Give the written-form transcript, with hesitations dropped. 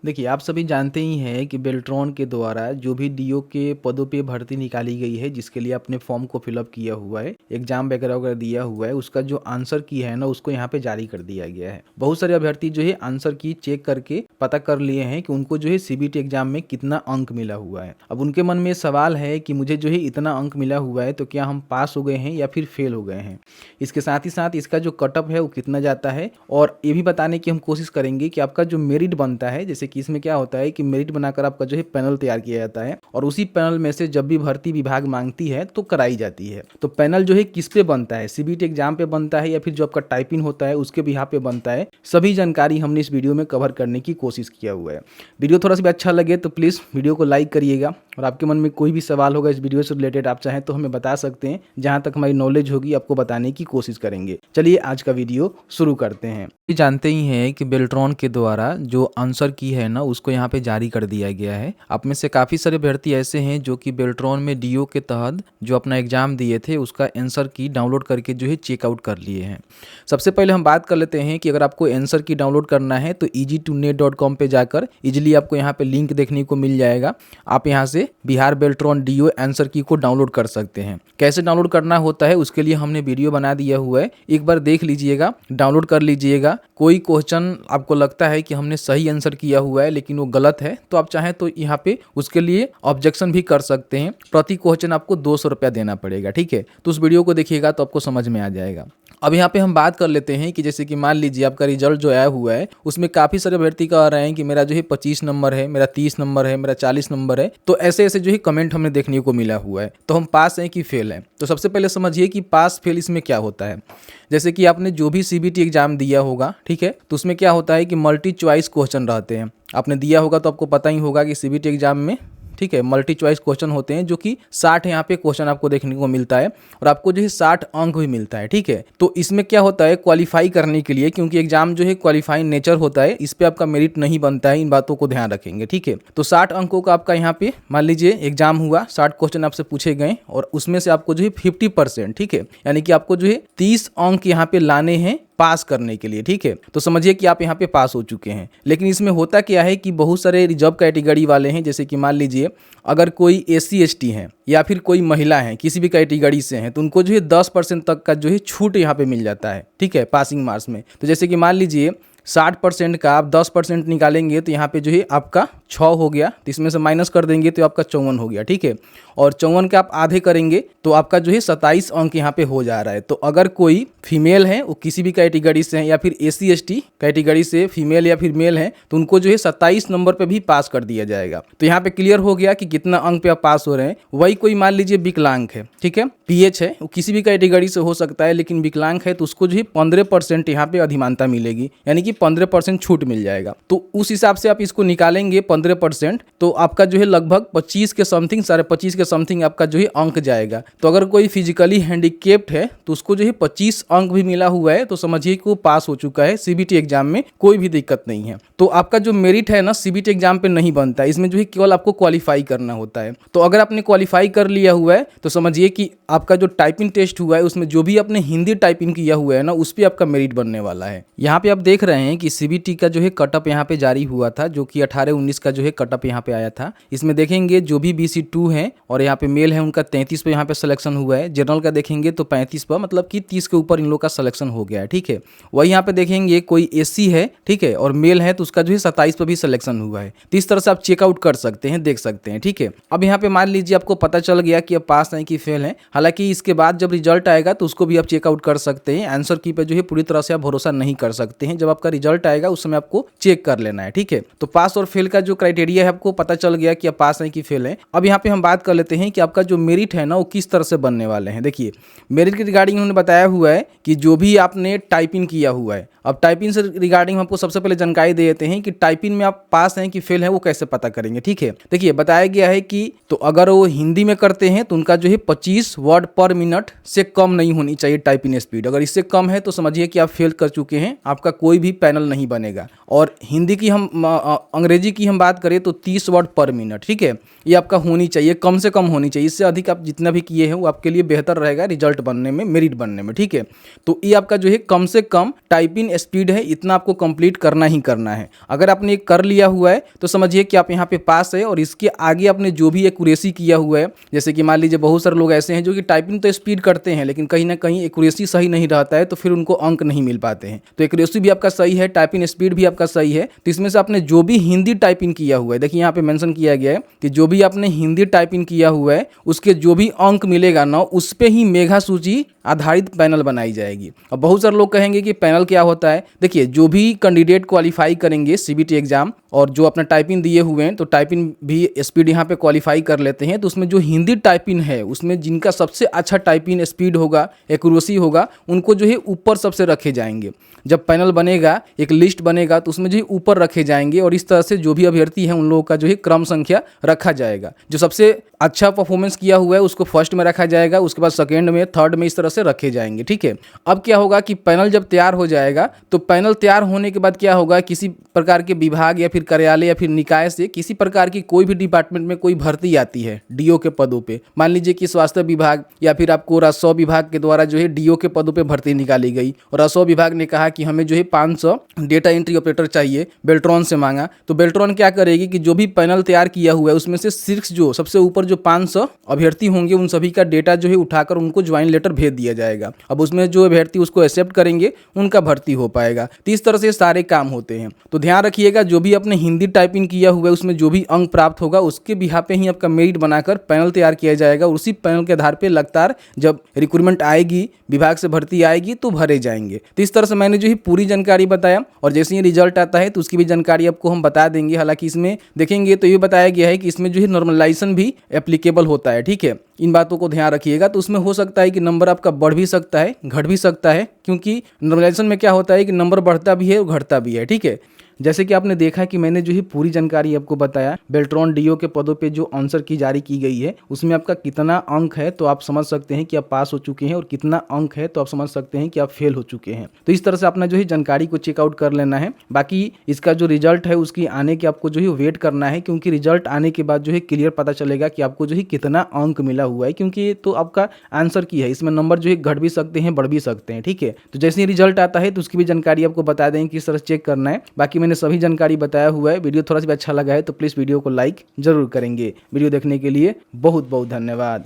देखिए, आप सभी जानते ही हैं कि बेल्ट्रॉन के द्वारा जो भी डीओ के पदों पे भर्ती निकाली गई है, जिसके लिए आपने फॉर्म को फिलअप किया हुआ है, एग्जाम वगैरह वगैरह दिया हुआ है, उसका जो आंसर की है ना, उसको यहाँ पे जारी कर दिया गया है। बहुत सारे अभ्यर्थी जो है आंसर की चेक करके पता कर लिए हैं कि उनको जो है सीबीटी एग्जाम में कितना अंक मिला हुआ है। अब उनके मन में सवाल है कि मुझे जो है इतना अंक मिला हुआ है, तो क्या हम पास हो गए हैं या फिर फेल हो गए हैं। इसके साथ ही साथ इसका जो कटअप है वो कितना जाता है, और ये भी बताने की हम कोशिश करेंगे कि आपका जो मेरिट बनता है, जैसे कि इसमें क्या होता है कि मेरिट बनाकर आपका जो है पैनल तैयार किया जाता है, और उसी पैनल में से जब भी भर्ती विभाग मांगती है तो कराई जाती है। तो पैनल जो है किस पे बनता है, सीबीटी एग्जाम पे बनता है या फिर जो आपका टाइपिंग होता है उसके बिहाफ पे बनता है, सभी जानकारी हमने इस वीडियो में कवर करने की कोशिश किया हुआ है। वीडियो थोड़ा सा भी अच्छा लगे तो प्लीज़ वीडियो को लाइक करिएगा, और आपके मन में कोई भी सवाल होगा इस वीडियो से रिलेटेड आप चाहें तो हमें बता सकते हैं। जहां तक हमारी नॉलेज होगी आपको बताने की कोशिश करेंगे। चलिए आज का वीडियो शुरू करते हैं। ये जानते ही हैं कि बेल्ट्रॉन के द्वारा जो आंसर की है ना, उसको यहाँ पे जारी कर दिया गया है। आप में से काफ़ी सारे अभ्यर्थी ऐसे हैं जो कि बेल्ट्रॉन में डीओ के तहत जो अपना एग्जाम दिए थे उसका आंसर की डाउनलोड करके जो है चेकआउट कर लिए हैं। सबसे पहले हम बात कर लेते हैं कि अगर आपको आंसर की डाउनलोड करना है तो easy2net.com पे जाकर इजिली आपको यहाँ पे लिंक देखने को मिल जाएगा। आप यहाँ से बिहार बेल्ट्रॉन डीओ आंसर की को डाउनलोड कर सकते हैं। कैसे डाउनलोड करना होता है उसके लिए हमने वीडियो बना दिया हुआ है, एक बार देख लीजिएगा, डाउनलोड कर लीजिएगा। कोई क्वेश्चन आपको लगता है कि हमने सही आंसर किया हुआ है लेकिन वो गलत है, तो आप चाहें तो यहाँ पे उसके लिए ऑब्जेक्शन भी कर सकते हैं। प्रति क्वेश्चन आपको 200 रुपया देना पड़ेगा, ठीक है। तो उस वीडियो को देखिएगा तो आपको समझ में आ जाएगा। अब यहाँ पे हम बात कर लेते हैं कि जैसे कि मान लीजिए आपका रिजल्ट जो आया हुआ है उसमें काफ़ी सारे अभ्यर्थी कह रहे हैं कि मेरा जो है 25 नंबर है, मेरा 30 नंबर है, मेरा 40 नंबर है। तो ऐसे ऐसे जो है कमेंट हमें देखने को मिला हुआ है। तो हम पास हैं कि फेल हैं। तो सबसे पहले समझिए कि पास फेल इसमें क्या होता है। जैसे कि आपने जो भी सीबीटी एग्जाम दिया होगा, ठीक है, तो उसमें क्या होता है कि मल्टी चॉइस क्वेश्चन रहते हैं। आपने दिया होगा तो आपको पता ही होगा कि सीबीटी एग्जाम में, ठीक है, मल्टी चॉइस क्वेश्चन होते हैं जो कि 60 यहाँ पे क्वेश्चन आपको देखने को मिलता है, और आपको जो है 60 अंक भी मिलता है, ठीक है। तो इसमें क्या होता है, क्वालिफाई करने के लिए, क्योंकि एग्जाम जो है क्वालिफाइंग नेचर होता है, इस पे आपका मेरिट नहीं बनता है, इन बातों को ध्यान रखेंगे, ठीक है। तो 60 अंकों का आपका यहाँ पे मान लीजिए एग्जाम हुआ, 60 क्वेश्चन आपसे पूछे गए और उसमें से आपको जो है 50%, ठीक है, यानी कि आपको जो है 30 अंक यहाँ पे लाने हैं पास करने के लिए, ठीक है। तो समझिए कि आप यहाँ पे पास हो चुके हैं। लेकिन इसमें होता क्या है कि बहुत सारे रिजर्व कैटेगरी वाले हैं, जैसे कि मान लीजिए अगर कोई SC ST हैं या फिर कोई महिला हैं, किसी भी कैटेगरी से हैं, तो उनको जो है 10% तक का जो है छूट यहाँ पे मिल जाता है, ठीक है, पासिंग मार्क्स में। तो जैसे कि मान लीजिए 60% का आप 10% निकालेंगे तो यहाँ पे जो है आपका 6 हो गया, तो इसमें से माइनस कर देंगे तो आपका 54 हो गया, ठीक है। और 54 का आप आधे करेंगे तो आपका जो है 27 अंक यहाँ पे हो जा रहा है। तो अगर कोई फीमेल है, वो किसी भी कैटेगरी से है, या फिर SC ST कैटेगरी से फीमेल या फिर मेल है, तो उनको जो है 27 नंबर पे भी पास कर दिया जाएगा। तो यहाँ पे क्लियर हो गया कि कितना अंक पे आप पास हो रहे हैं। वही कोई मान लीजिए विकलांग है, ठीक है, PH है, वो किसी भी कैटेगरी से हो सकता है, लेकिन विकलांग है तो उसको जो है 15% यहाँ पे अधिमानता मिलेगी, यानी कि 15% छूट मिल जाएगा। तो उस हिसाब से आप इसको निकालेंगे 15%, तो आपका जो है लगभग 25 के समथिंग, 25.5 के समथिंग आपका जो है अंक जाएगा। तो अगर कोई फिजिकली हैंडीकेप्ड है तो उसको जो है 25 अंक भी मिला हुआ है, तो समझिए कि वो पास हो चुका है। सीबीटी एग्जाम में कोई भी दिक्कत नहीं है। तो आपका जो मेरिट है ना, सीबीटी एग्जाम पे नहीं बनता है, इसमें जो है केवल आपको क्वालिफाई करना होता है। तो अगर आपने क्वालिफाई कर लिया हुआ है तो समझिए कि आपका जो टाइपिंग टेस्ट हुआ है उसमें जो भी आपने हिंदी टाइपिंग किया हुआ है ना, उस पर आपका मेरिट बनने वाला है। यहाँ पे आप देख रहे हैं कि सीबीटी का जो है कटअप यहाँ पे जारी हुआ था, जो कि 18-19 का जो है कटअप यहाँ पे आया था। इसमें देखेंगे जो भी BC2 है और यहाँ पे मेल है उनका 33 पे यहाँ पे सिलेक्शन हुआ है। जनरल का देखेंगे तो 35 पर, मतलब कि 30 के ऊपर इन लोग का सिलेक्शन हो गया है, ठीक है। वही यहाँ पे देखेंगे कोई SC है, ठीक है, और मेल है तो उसका जो है 27 पर भी सिलेक्शन हुआ है। तो इस तरह से आप चेकआउट कर सकते हैं, देख सकते हैं, ठीक है। अब यहाँ पे मान लीजिए आपको पता चल गया कि अब पास हैं कि फेल हैं। हालांकि इसके बाद जब रिजल्ट आएगा तो उसको भी आप चेकआउट कर सकते हैं। आंसर की पे जो है पूरी तरह से आप भरोसा नहीं कर सकते हैं। जब आपका रिजल्ट आएगा उस समय आपको चेक कर लेना है, ठीक है। तो पास और फेल का जो क्राइटेरिया है आपको पता चल गया कि आप पास हैं कि फेल हैं। अब यहाँ पे हम बात कर लेते हैं कि आपका जो मेरिट है ना वो किस तरह से बनने वाले हैं। देखिए, मेरिट के रिगार्डिंग उन्होंने बताया हुआ है कि जो भी आपने टाइपिंग किया हुआ है, अब टाइपिंग से रिगार्डिंग हमको सबसे पहले जानकारी दे देते हैं कि टाइपिंग में आप पास हैं कि फेल हैं वो कैसे पता करेंगे, ठीक है। देखिए, बताया गया है कि तो अगर वो हिंदी में करते हैं तो उनका जो है 25 वर्ड पर मिनट से कम नहीं होनी चाहिए टाइपिंग स्पीड। अगर इससे कम है तो समझिए कि आप फेल कर चुके हैं, आपका कोई भी पैनल नहीं बनेगा। और हिंदी की अंग्रेजी की हम बात करें तो 30 वर्ड पर मिनट, ठीक है, ये आपका होनी चाहिए, कम से कम होनी चाहिए। इससे अधिक आप जितना भी किए हैं वो आपके लिए बेहतर रहेगा रिजल्ट बनने में, मेरिट बनने में, ठीक है। तो ये आपका जो है कम से कम टाइपिंग स्पीड है, इतना आपको कंप्लीट करना ही करना है। अगर आपने कर लिया हुआ है तो समझिए कि आप यहाँ पे पास है। और इसके आगे आपने जो भी एक्यूरेसी किया हुआ है, जैसे कि मान लीजिए बहुत सारे लोग ऐसे हैं जो कि टाइपिंग तो स्पीड करते हैं लेकिन कहीं ना कहीं एक्यूरेसी सही नहीं रहता है, तो फिर उनको अंक नहीं मिल पाते हैं। तो एक्यूरेसी भी आपका सही है, टाइपिंग स्पीड भी आपका सही है। तो इसमें से आपने जो भी हिंदी टाइपिंग किया हुआ है, देखिए यहाँ पे मेंशन किया गया है कि जो भी आपने हिंदी टाइपिंग किया हुआ है उसके जो भी अंक मिलेगा ना, उस पे ही मेघा सूची आधारित पैनल बनाई जाएगी। अब बहुत सारे लोग कहेंगे कि पैनल क्या होता है। देखिए, जो भी कैंडिडेट क्वालिफाई करेंगे सीबीटी एग्जाम और जो अपना टाइपिंग दिए हुए हैं, तो टाइपिंग भी स्पीड यहाँ पे क्वालिफाई कर लेते हैं, तो उसमें जो हिंदी टाइपिंग है उसमें जिनका सबसे अच्छा टाइपिंग स्पीड होगा, एक्यूरेसी होगा, उनको जो है ऊपर सबसे रखे जाएंगे। जब पैनल बनेगा, एक लिस्ट बनेगा, तो उसमें जो है ऊपर रखे जाएंगे और इस तरह से जो भी अभ्यर्थी हैं उन लोगों का जो है क्रम संख्या रखा जाएगा। जो सबसे अच्छा परफॉर्मेंस किया हुआ है उसको फर्स्ट में रखा जाएगा, उसके बाद सेकेंड में, थर्ड में, इस तरह से रखे जाएंगे, ठीक है। अब क्या होगा कि पैनल जब तैयार हो जाएगा तो पैनल तैयार होने के बाद क्या होगा, किसी प्रकार के विभाग या फिर कार्यालय या फिर निकाय से किसी प्रकार की कोई भी डिपार्टमेंट में कोई भर्ती आती है डीओ के पदों पे, मान लीजिए कि स्वास्थ्य विभाग या फिर आपको राजस्व विभाग के द्वारा जो है डीओ के पदों पे भर्ती निकाली गई और राजस्व विभाग ने कहा कि हमें जो है 500 डेटा एंट्री ऑपरेटर चाहिए, बेल्ट्रॉन से मांगा। तो बेल्ट्रॉन क्या करेगी कि जो भी पैनल तैयार किया हुआ है उसमें से सिर्फ जो सबसे ऊपर जो 500 अभ्यर्थी होंगे उन सभी का डेटा जो है उठाकर उनको ज्वाइन लेटर भेज दिया जाएगा। अब उसमें जो अभ्यर्थी उसको एक्सेप्ट करेंगे उनका भर्ती हो पाएगा। तो इस तरह से सारे काम होते हैं। तो ध्यान रखिएगा, जो भी अपने हिंदी टाइपिंग किया हुआ है उसमें जो भी अंक प्राप्त होगा उसके बिहार पे ही आपका मेरिट बनाकर पैनल तैयार किया जाएगा और उसी पैनल के आधार पर लगातार जब रिक्रूटमेंट आएगी, विभाग से भर्ती आएगी तो भरे जाएंगे। तो इस तरह से मैंने जो है पूरी जानकारी बताया और जैसे ही रिजल्ट आता है तो उसकी भी जानकारी आपको हम बता देंगे। हालांकि इसमें देखेंगे तो ये बताया गया है कि इसमें जो है नॉर्मलाइजेशन भी एप्लीकेबल होता है, ठीक है। इन बातों को ध्यान रखिएगा। तो उसमें हो सकता है कि नंबर आपका बढ़ भी सकता है, घट भी सकता है, क्योंकि नॉर्मलाइजेशन में क्या होता है कि नंबर बढ़ता भी है और घटता भी है, ठीक है। जैसे कि आपने देखा कि मैंने जो है पूरी जानकारी आपको बताया, बेल्ट्रॉन डीओ के पदों पे जो आंसर की जारी की गई है उसमें आपका कितना अंक है तो आप समझ सकते हैं कि आप पास हो चुके हैं और कितना अंक है तो आप समझ सकते हैं कि आप फेल हो चुके हैं। तो इस तरह से अपना जो है जानकारी को चेकआउट कर लेना है। बाकी इसका जो रिजल्ट है उसकी आने के आपको जो है वेट करना है, क्योंकि रिजल्ट आने के बाद जो है क्लियर पता चलेगा कि आपको जो है कितना अंक मिला हुआ है, क्योंकि ये तो आपका आंसर की है, इसमें नंबर जो है घट भी सकते हैं, बढ़ भी सकते हैं, ठीक है। तो जैसे ही रिजल्ट आता है तो उसकी भी जानकारी आपको बता देंगे किस तरह चेक करना है। बाकी मैंने सभी जानकारी बताया हुआ है। वीडियो थोड़ा सा भी अच्छा लगा है तो प्लीज़ वीडियो को लाइक जरूर करेंगे। वीडियो देखने के लिए बहुत बहुत धन्यवाद।